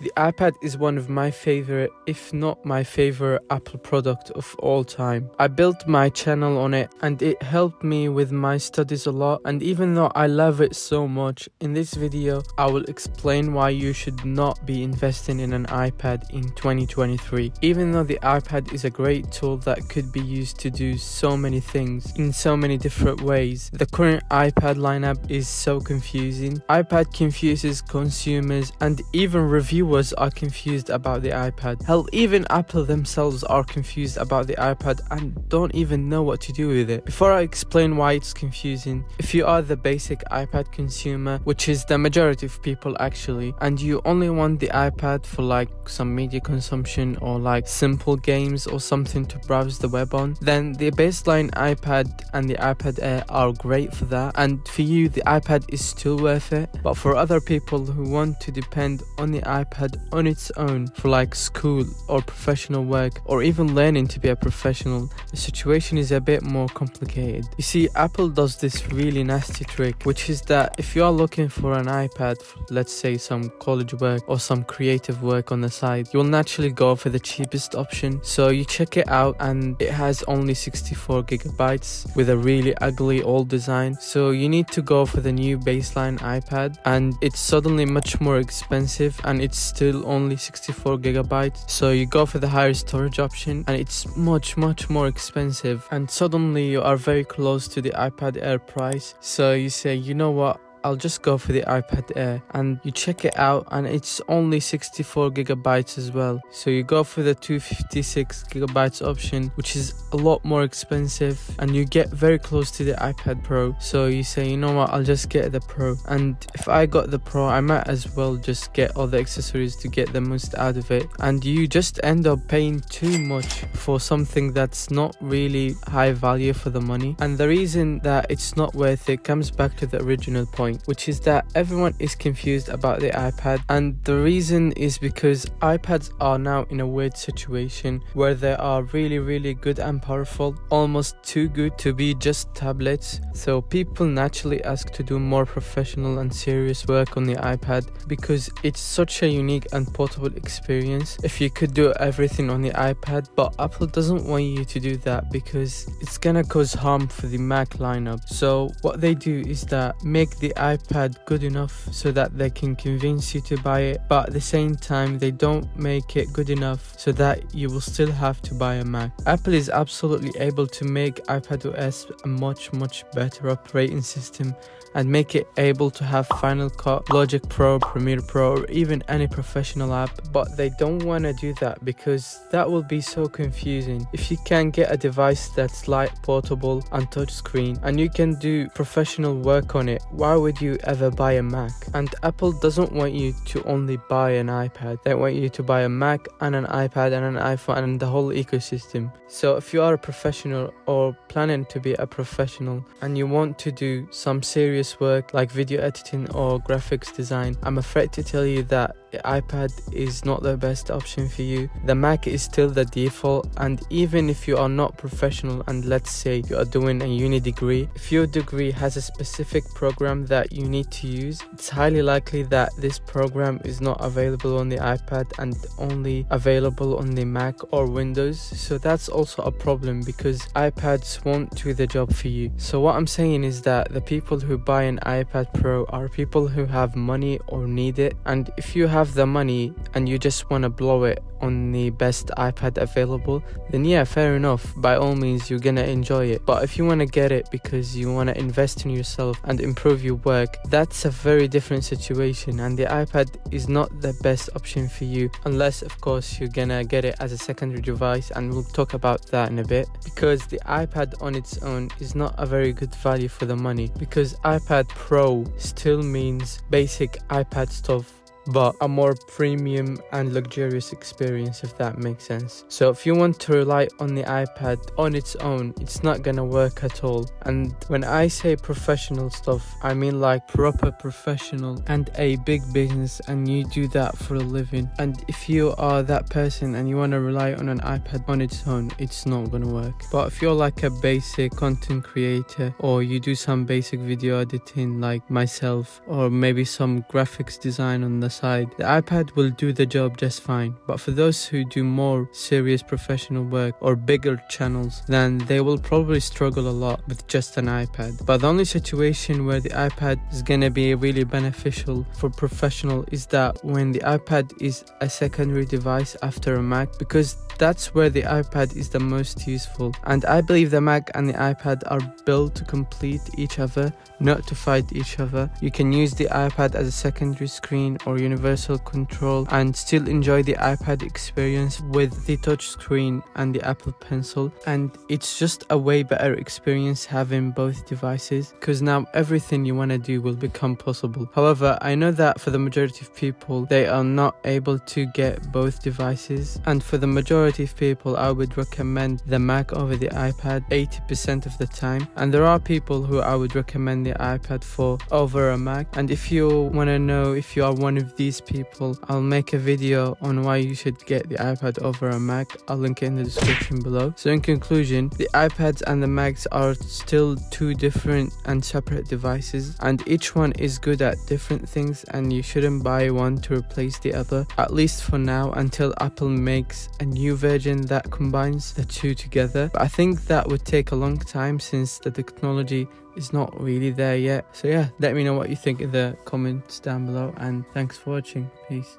The iPad is one of my favorite, if not my favorite Apple product of all time. I built my channel on it and it helped me with my studies a lot, and even though I love it so much, in this video I will explain why you should not be investing in an iPad in 2023. Even though the iPad is a great tool that could be used to do so many things in so many different ways, the current iPad lineup is so confusing. iPad confuses consumers and even reviewers are confused about the iPad. Hell, even Apple themselves are confused about the iPad and don't even know what to do with it. Before I explain why it's confusing, if you are the basic iPad consumer, which is the majority of people actually, and you only want the iPad for like some media consumption or like simple games or something to browse the web on, then the baseline iPad and the iPad Air are great for that, and for you the iPad is still worth it. But for other people who want to depend on the iPad on its own for like school or professional work or even learning to be a professional, the situation is a bit more complicated. You see, Apple does this really nasty trick, which is that if you are looking for an iPad for, let's say, some college work or some creative work on the side, you'll naturally go for the cheapest option. So you check it out and it has only 64 gigabytes with a really ugly old design. So you need to go for the new baseline iPad, and it's suddenly much more expensive and it's still only 64 gigabytes. So you go for the higher storage option and it's much more expensive, and suddenly you are very close to the iPad Air price. So you say, you know what, I'll just go for the iPad Air, and you check it out and it's only 64 gigabytes as well. So you go for the 256 gigabytes option, which is a lot more expensive, and you get very close to the iPad Pro. So you say, you know what, I'll just get the Pro, and if I got the Pro I might as well just get all the accessories to get the most out of it, and you just end up paying too much for something that's not really high value for the money. And the reason that it's not worth it comes back to the original point, which is that everyone is confused about the iPad, and the reason is because iPads are now in a weird situation where they are really good and powerful, almost too good to be just tablets. So people naturally ask to do more professional and serious work on the iPad because it's such a unique and portable experience. If you could do everything on the iPad, but Apple doesn't want you to do that because it's gonna cause harm for the Mac lineup. So what they do is that make the iPad good enough so that they can convince you to buy it, but at the same time they don't make it good enough so that you will still have to buy a Mac. Apple is absolutely able to make iPadOS a much better operating system and make it able to have Final Cut, Logic Pro, Premiere Pro, or even any professional app, but they don't want to do that because that will be so confusing. If you can get a device that's light, portable and touchscreen and you can do professional work on it, why would you ever buy a Mac? And Apple doesn't want you to only buy an iPad, they want you to buy a Mac and an iPad and an iPhone and the whole ecosystem. So if you are a professional or planning to be a professional and you want to do some serious work like video editing or graphics design, I'm afraid to tell you that the iPad is not the best option for you. The Mac is still the default, and even if you are not professional and let's say you are doing a uni degree, if your degree has a specific program that you need to use, it's highly likely that this program is not available on the iPad and only available on the Mac or Windows. So that's also a problem because iPads won't do the job for you. So what I'm saying is that the people who buy an iPad Pro are people who have money or need it, and if you have the money and you just want to blow it on the best iPad available, then yeah, fair enough, by all means you're gonna enjoy it. But if you want to get it because you want to invest in yourself and improve your work, that's a very different situation, and the iPad is not the best option for you unless of course you're gonna get it as a secondary device, and we'll talk about that in a bit, because the iPad on its own is not a very good value for the money, because iPad Pro still means basic iPad stuff but a more premium and luxurious experience, if that makes sense. So if you want to rely on the iPad on its own, it's not gonna work at all. And when I say professional stuff, I mean like proper professional and a big business, and you do that for a living. And if you are that person and you want to rely on an iPad on its own, it's not gonna work. But if you're like a basic content creator, or you do some basic video editing like myself, or maybe some graphics design on the aside, the iPad will do the job just fine. But for those who do more serious professional work or bigger channels, then they will probably struggle a lot with just an iPad. But the only situation where the iPad is gonna be really beneficial for professional is that when the iPad is a secondary device after a Mac, because that's where the iPad is the most useful. And I believe the Mac and the iPad are built to complete each other, not to fight each other. You can use the iPad as a secondary screen or universal control and still enjoy the iPad experience with the touch screen and the Apple Pencil. And it's just a way better experience having both devices, because now everything you want to do will become possible. However, I know that for the majority of people, they are not able to get both devices. And for the majority of people, I would recommend the Mac over the iPad 80% of the time. And there are people who I would recommend the iPad for over a Mac. And if you want to know if you are one of these people, I'll make a video on why you should get the iPad over a Mac. I'll link it in the description below. So in conclusion, the iPads and the Macs are still two different and separate devices, and each one is good at different things, and you shouldn't buy one to replace the other, at least for now, until Apple makes a new version that combines the two together. But I think that would take a long time since the technology is not really there yet. So yeah, let me know what you think in the comments down below, and thanks for watching. Peace.